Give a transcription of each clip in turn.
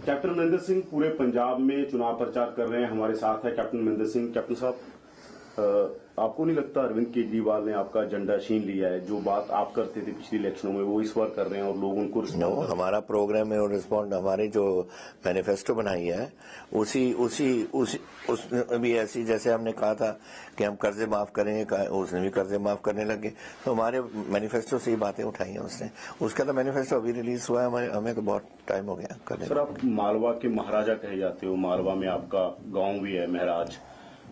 Captain Amarinder Singh पूरे पंजाब में चुनाव प्रचार कर रहे हैं। हमारे साथ है कैप्टन अमरिंदर सिंह। कैप्टन साहब, आपको नहीं लगता अरविंद केजरीवाल ने आपका झंडा छीन लिया है? जो बात आप करते थे पिछली इलेक्शनों में वो इस बार कर रहे हैं और लोग उनको हमारा प्रोग्राम है और रिस्पॉन्ड हमारी जो मैनिफेस्टो बनाई है उसमें भी ऐसी, जैसे हमने कहा था कि हम कर्जे माफ करेंगे, उसने भी कर्जे माफ करने लगे। तो हमारे मैनिफेस्टो से ही बातें उठाई हैं उसने। उसका तो मैनिफेस्टो अभी रिलीज हुआ है, हमें तो बहुत टाइम हो गया करने। सर, आप मालवा के महाराजा कहे जाते हो। मालवा में आपका गाँव भी है महराज,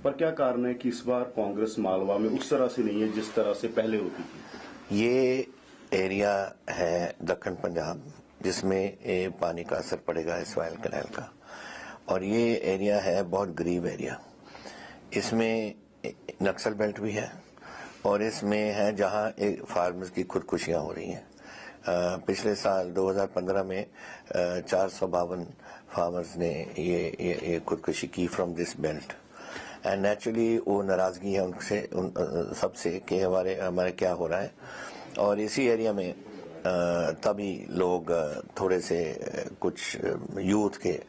पर क्या कारण है कि इस बार कांग्रेस मालवा में उस तरह से नहीं है जिस तरह से पहले होती थी? ये एरिया है दक्षिण पंजाब जिसमें पानी का असर पड़ेगा इस वायल कैनाल का, और ये एरिया है बहुत गरीब एरिया। इसमें नक्सल बेल्ट भी है और इसमें है जहां फार्मर्स की खुदकुशियां हो रही हैं। पिछले साल 2015 में 452 फार्मर्स ने ये खुदकुशी की from this belt. And naturally वो नाराजगी है उनसे, सबसे कि हमारे क्या हो रहा है। और इसी एरिया में तभी लोग थोड़े से कुछ यूथ के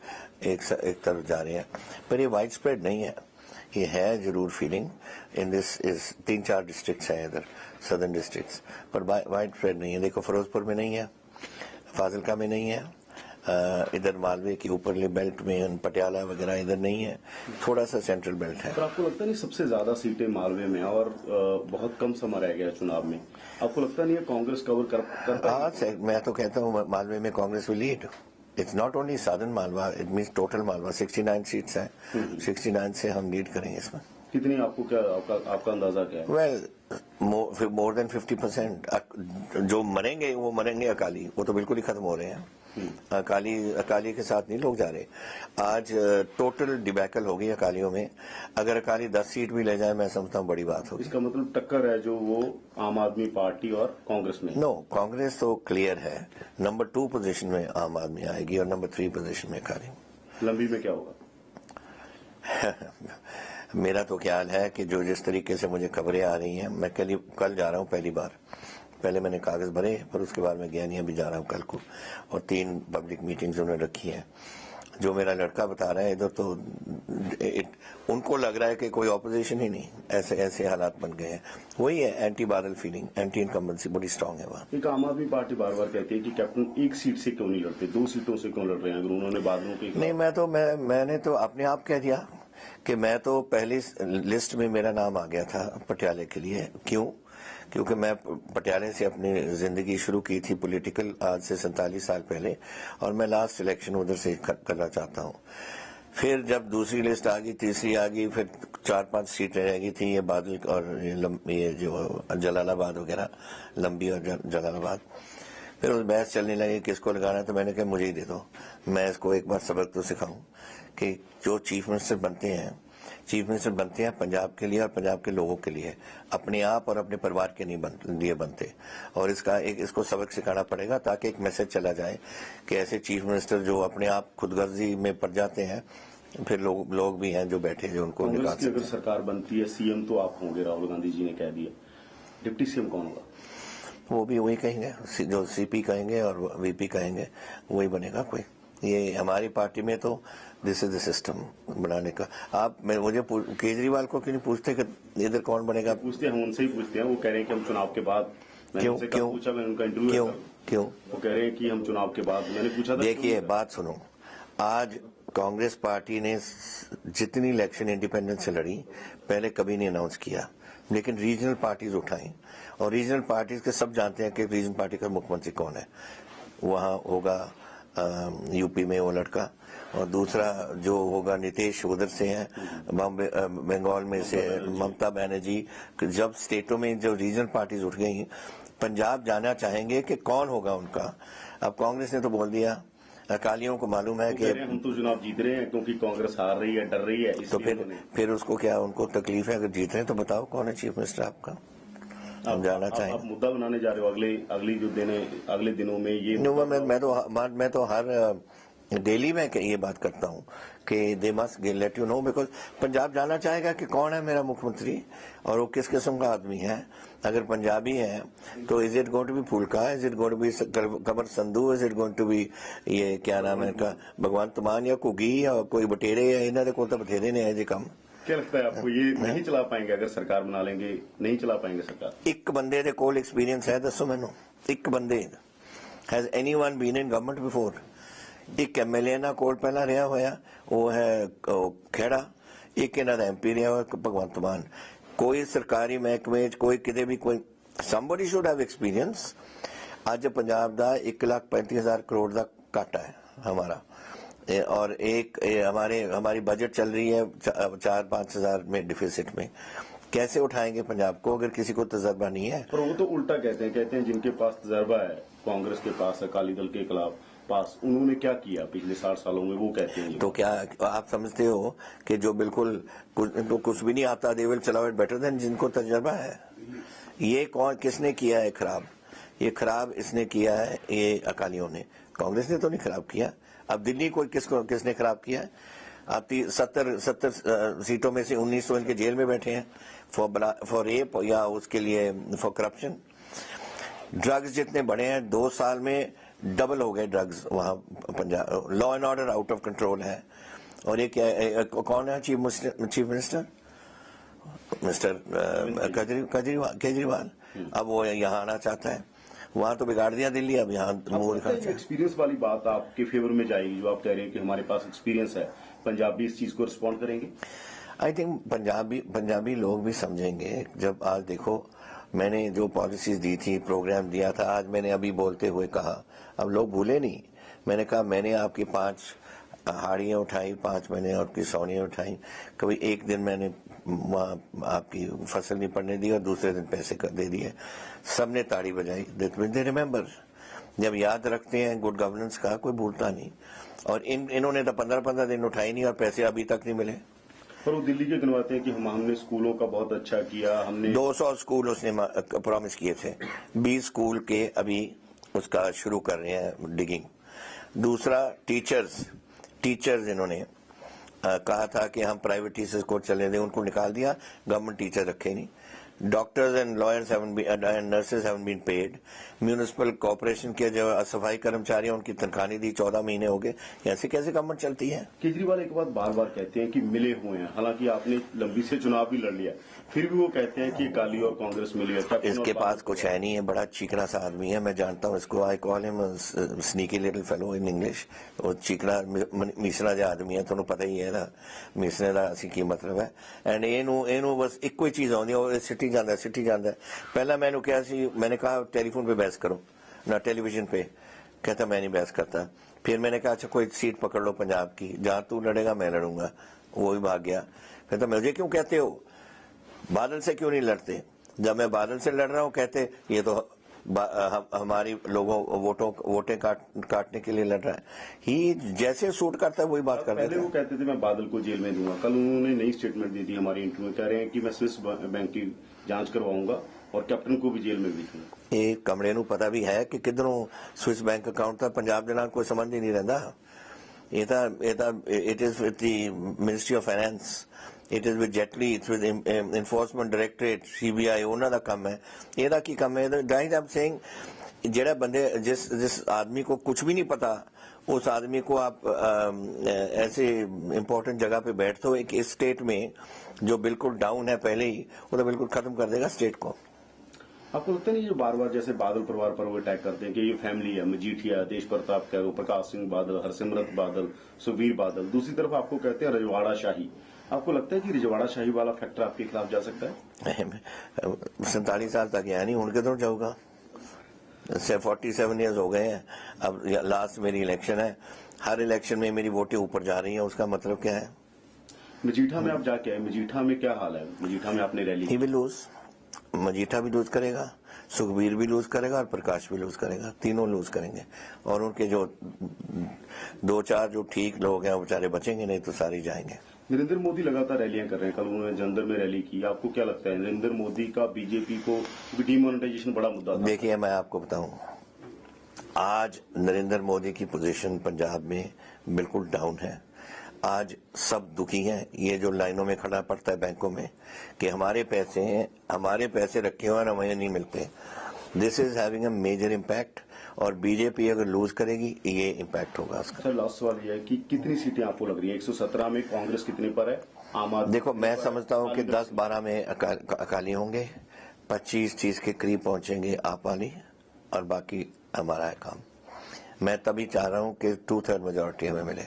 एक तरफ जा रहे हैं, पर ये वाइड स्प्रेड नहीं है। ये है जरूर feeling in this is 3-4 districts हैं इधर, सदर्न डिस्ट्रिक्ट्स, पर वाइड स्प्रेड नहीं है। देखो, फिरोजपुर में नहीं है, फाजिलका में नहीं है, इधर मालवे की ऊपरली बेल्ट में पटियाला वगैरह इधर नहीं है, थोड़ा सा सेंट्रल बेल्ट है। पर आपको लगता नहीं सबसे ज्यादा सीटें मालवे में और बहुत कम समय रह गया चुनाव में? आपको लगता नहीं है कांग्रेस कवर करता है? मैं तो कहता हूँ मालवे में Congress will lead. It's not only southern Malwa, it means total Malwa. 69 seats हैं, 69 से हम लीड करेंगे इसमें। कितनी आपको क्या आपका अंदाजा क्या है? Well, more than 50%। जो मरेंगे वो मरेंगे अकाली, वो तो बिल्कुल ही खत्म हो रहे हैं। अकाली के साथ नहीं लोग जा रहे। आज टोटल डिबैकल होगी अकालियों में। अगर अकाली 10 सीट भी ले जाए, मैं समझता हूँ बड़ी बात होगी। इसका मतलब टक्कर है जो वो आम आदमी पार्टी और कांग्रेस में? नो, कांग्रेस तो क्लियर है। नंबर 2 पोजीशन में आम आदमी आएगी और नंबर 3 पोजीशन में अकाली। लंबी में क्या होगा? मेरा तो ख्याल है कि जो जिस तरीके से मुझे खबरें आ रही हैं, मैं कल जा रहा हूँ पहली बार। पहले मैंने कागज भरे, पर उसके बाद मैं गया नहीं, अभी जा रहा हूँ कल को। और 3 पब्लिक मीटिंग्स उन्होंने रखी हैं। जो मेरा लड़का बता रहा है इधर, तो उनको लग रहा है कि कोई ऑपोजिशन ही नहीं, ऐसे हालात बन गए हैं। वही है एंटी बादल फीलिंग, एंटी इनकम्बेंसी बड़ी स्ट्रांग है वहाँ। एक आम आदमी पार्टी बार बार कहती है कि कैप्टन एक सीट से क्यों नहीं लड़ते, 2 सीटों से क्यों लड़ रहे हैं? अगर उन्होंने बादलों के नहीं, मैंने तो अपने आप कह दिया कि मैं तो पहली लिस्ट में मेरा नाम आ गया था पटियाले के लिए। क्यों? क्योंकि मैं पटियाले से अपनी जिंदगी शुरू की थी पॉलिटिकल, आज से 47 साल पहले, और मैं लास्ट इलेक्शन उधर से करना चाहता हूँ। फिर जब दूसरी लिस्ट आ गई, तीसरी आ गई, फिर 4-5 सीटें रह गई थी, ये बादल और ये जो जलालाबाद वगैरह, लंबी और जलालाबाद। फिर उस बहस चलने लगी किसको लगाना, तो मैंने कहा मुझे ही दे दो। मैं इसको एक बार सबक तो सिखाऊं कि जो चीफ मिनिस्टर बनते हैं पंजाब के लिए और पंजाब के लोगों के लिए, अपने आप और अपने परिवार के लिए बनते। और इसको सबक सिखाना पड़ेगा ताकि एक मैसेज चला जाए कि ऐसे चीफ मिनिस्टर जो अपने आप खुदगर्जी में पड़ जाते हैं, फिर लोग भी हैं जो बैठे जो उनको निकाल सकते हैं। अगर सरकार बनती है, सीएम तो आप होंगे, राहुल गांधी जी ने कह दिया। डिप्टी सीएम कौन होगा? वो भी वही कहेंगे, जो सीपी कहेंगे और वीपी कहेंगे वही बनेगा कोई। ये हमारी पार्टी में तो दिस इज द सिस्टम बनाने का। मुझे केजरीवाल को क्यों नहीं पूछते कि इधर कौन बनेगा? पूछते हैं, हम उनसे ही पूछते हैं। वो कह रहे हैं कि हम चुनाव के बाद। क्यों पूछा, मैंने उनका इंटरव्यू क्यों वो कह रहे हैं कि हम चुनाव के बाद। मैंने पूछा था। देखिए, बात सुनो, आज कांग्रेस पार्टी ने जितनी इलेक्शन इंडिपेंडेंस से लड़ी, पहले कभी नहीं अनाउंस किया, लेकिन रीजनल पार्टीज उठाई। और रीजनल पार्टीज के सब जानते हैं कि रीजनल पार्टी का मुख्यमंत्री कौन है। वहां होगा यूपी में वो लड़का, और दूसरा जो होगा नीतीश उधर से है, बंगाल में से ममता बनर्जी। जब स्टेटों में जो रीजनल पार्टीज उठ गई, पंजाब जाना चाहेंगे कि कौन होगा उनका। अब कांग्रेस ने तो बोल दिया, अकालियों को मालूम है कि हम तो चुनाव जीत रहे हैं क्योंकि कांग्रेस हार रही है, डर रही है। तो फिर उसको क्या, उनको तकलीफ है? अगर जीत रहे हैं तो बताओ कौन है चीफ मिनिस्टर आपका, हम जाना चाहेंगे। आप मुद्दा बनाने जा रहे हो अगले दिनों में ये? मैं तो हर डेली में ये बात करता हूँ कि they must let you know, because Punjab जाना चाहेगा कि कौन है मेरा मुख्यमंत्री और वो किस किस्म का आदमी है। अगर पंजाबी है तो is it going to be Phoolka, is it going to be Kamar Sandhu, is it going to be ये क्या नाम है इनका भगवंत मान या घुगी या कोई बटेरे या इन्होंने को तो बथेरे ने जी काम। क्या लगता है आपको, ये नहीं चला पाएंगे अगर सरकार बना लेंगे, नहीं चला पाएंगे सरकार? एक बंदे दे कोल एक्सपीरियंस है, दसो मैनू एक बंदे has anyone been in government before? एक एमएलए ना कोल पहला रहा होया वो है खेड़ा, एक इन्हों का एमपी रहा हुआ भगवंत मान। कोई सरकारी महकमे कोई किते भी कोई somebody should have experience। आज पंजाब का 1,35,000 करोड़ का घाटा है हमारा, और एक हमारी बजट चल रही है 4-5 हजार में डिफिसिट में। कैसे उठाएंगे पंजाब को अगर किसी को तजर्बा नहीं है? पर वो तो उल्टा कहते हैं जिनके पास तजर्बा है, कांग्रेस के पास, अकाली दल के खिलाफ पास, उन्होंने क्या किया पिछले 60 सालों में, वो कहते हैं। तो क्या आप समझते हो कि जो बिल्कुल कुछ भी नहीं आता दे विल चलाओ इट बेटर देन जिनको तजर्बा है? ये कौन किसने किया है खराब? ये खराब इसने किया है ये अकालियों ने, कांग्रेस ने तो नहीं खराब किया। अब दिल्ली को किसने खराब किया है? आप 70 सीटों में से 19 तो इनके जेल में बैठे हैं फॉर रेप या उसके लिए फॉर करप्शन। ड्रग्स जितने बड़े हैं 2 साल में डबल हो गए ड्रग्स वहां Punjab. Law and order out of control है। और ये क्या कौन है चीफ मिनिस्टर? मिस्टर केजरीवाल। अब वो यहाँ आना चाहता है, वहां तो बिगाड़ दिया दिल्ली, अब यहाँ मुंह दिखाना चाहता है। एक्सपीरियंस वाली बात आपके फेवर में जाएगी, जो आप कह रहे हैं कि हमारे पास एक्सपीरियंस है, पंजाबी इस चीज को रिस्पॉन्ड करेंगे? आई थिंक पंजाबी लोग भी समझेंगे। जब आज देखो मैंने जो पॉलिसीज दी थी, प्रोग्राम दिया था, आज मैंने अभी बोलते हुए कहा, अब लोग भूले नहीं। मैंने कहा मैंने आपकी 5 हाड़ियां उठाई, 5 मैंने आपकी सौनियां उठाई। कभी एक दिन मैंने वहां आपकी फसल नहीं पड़ने दी और दूसरे दिन पैसे दे दिए, सबने ताड़ी बजाई। दे रिमेम्बर, जब याद रखते हैं गुड गवर्नेंस का, कोई भूलता नहीं। और इन्होंने तो 15-15 दिन उठाई नहीं और पैसे अभी तक नहीं मिले। पर वो दिल्ली के गिनवाते हैं कि हमने स्कूलों का बहुत अच्छा किया, हमने 200 स्कूल उसने प्रॉमिस किए थे, 20 स्कूल के अभी उसका शुरू कर रहे हैं डिगिंग। दूसरा टीचर्स इन्होंने कहा था कि हम प्राइवेट टीचर्स को चले दें, उनको निकाल दिया, गवर्नमेंट टीचर रखे नहीं। Doctors and lawyers and nurses haven't been paid. Municipal corporation के जो सफाई कर्मचारी हैं उनकी तनख्वाह नहीं दी, 14 महीने हो गए। ऐसे कैसे गवर्नमेंट चलती है? केजरीवाल एक बात बार बार कहते हैं कि मिले हुए हैं, हालांकि आपने लंबी से चुनाव भी लड़ लिया, फिर भी वो कहते हैं कि अकाली और कांग्रेस मिली है। इसके पास कुछ है नहीं है, बड़ा चिकना सा आदमी है, मैं जानता हूँ इसको। I call him sneaky little fellow in English. वो चिकना मिसना जो आदमी है, तुहानू पता ही है ना मिसने का असी की मतलब है। एंड एनू बस एक ही चीज आती है, सिटी जाता है। पहला मैंने कहा टेलीफोन पे बहस करो ना टेलीविजन पे, कहता मैं नहीं बहस करता। फिर मैंने कहा अच्छा कोई सीट पकड़ लो पंजाब की, जहां तू लड़ेगा मैं लड़ूंगा, वो भी भाग गया। फिर तो मुझे क्यों कहते हो बादल से क्यों नहीं लड़ते? जब मैं बादल से लड़ रहा हूं कहते ये तो हमारी लोगों वोटें काटने के लिए लड़ रहा है। ही जैसे सूट करता है वही बात करता है। पहले वो कहते थे मैं बादल को जेल में दूंगा, कल उन्होंने नई स्टेटमेंट दी थी हमारी इंटरव्यू में, कह रहे हैं कि मैं स्विस बैंक की जांच करवाऊंगा और कैप्टन को भी जेल में भेजूंगा। ये कमरे नूं पता भी है कि किधरों स्विस बैंक अकाउंट था, पंजाब के नाल कोई संबंध ही नहीं रहता। It is with the ministry of finance, it is with Jaitley, it's with enforcement directorate, CBI, उन्हों का काम है। ਇਹਦਾ ਕੀ ਕੰਮ है? गाइस आई एम सेइंग, जेड़ा बंदे जिस आदमी को कुछ भी नहीं पता, उस आदमी को आप ऐसे इम्पोर्टेंट जगह पे बैठते हो एक इस स्टेट में जो बिल्कुल डाउन है पहले ही, वो तो बिल्कुल खत्म कर देगा स्टेट को। आपको लगता नहीं जो बार बार जैसे बादल परिवार पर वो अटैक करते हैं कि ये फैमिली है, मजीठिया, देश प्रताप कह लो, प्रकाश सिंह बादल, हरसिमरत बादल, सुखबीर बादल, दूसरी तरफ आपको कहते हैं रजवाड़ा शाही। आपको लगता है कि रजवाड़ा शाही वाला फैक्टर आपके खिलाफ जा सकता है? 47 साल तक है नहीं, उनके तो जाऊंगा। 47 ईयर्स हो गए हैं। अब लास्ट मेरी इलेक्शन है, हर इलेक्शन में मेरी वोटें ऊपर जा रही हैं, उसका मतलब क्या है? मजीठा में आप जाके आए, मजीठा में क्या हाल है? मजीठा में आपने रैली, ही भी लूज, मजीठा भी लूज करेगा, सुखबीर भी लूज करेगा और प्रकाश भी लूज करेगा, तीनों लूज करेंगे। और उनके जो 2-4 जो ठीक लोग हैं वो बेचारे बचेंगे, नहीं तो सारे जाएंगे। नरेंद्र मोदी लगातार रैलियां कर रहे हैं, कल उन्होंने जलंधर में रैली की। आपको क्या लगता है नरेंद्र मोदी का बीजेपी को डिमोनेटाइजेशन बड़ा मुद्दा था? देखिए मैं आपको बताऊं, आज नरेंद्र मोदी की पोजीशन पंजाब में बिल्कुल डाउन है। आज सब दुखी हैं। ये जो लाइनों में खड़ा पड़ता है बैंकों में कि हमारे पैसे हैं, हमारे पैसे रखे हुए और हमें नहीं मिलते। This is having a major impact और बीजेपी अगर लूज करेगी ये इम्पैक्ट होगा उसका। सर लास्ट सवाल ये है कि कितनी सीटें आपको लग रही है? 117 में कांग्रेस कितने पर है? आम आदमी देखो मैं समझता हूं कि 10-12 में अकाली होंगे, 25-30 के करीब पहुंचेंगे आप वाली और बाकी हमारा है काम। मैं तभी चाह रहा हूं कि 2/3 मेजोरिटी हमें मिले,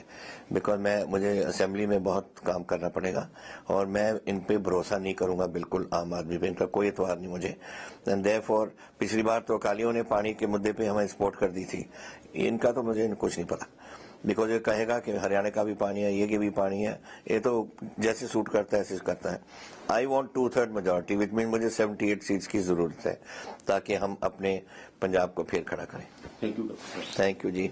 बिकॉज मुझे असेंबली में बहुत काम करना पड़ेगा और मैं इन पे भरोसा नहीं करूंगा बिल्कुल आम आदमी पे, इनका कोई एतबार नहीं मुझे। एंड देयरफॉर पिछली बार तो अकालियों ने पानी के मुद्दे पे हमें सपोर्ट कर दी थी, इनका तो मुझे कुछ नहीं पता, बिकॉज ये कहेगा कि हरियाणा का भी पानी है, ये के भी पानी है, ये तो जैसे सूट करता है ऐसे करता है। I want 2/3 majority which mean मुझे 78 सीट्स की जरूरत है ताकि हम अपने पंजाब को फिर खड़ा करें। Thank you. Thank you ji.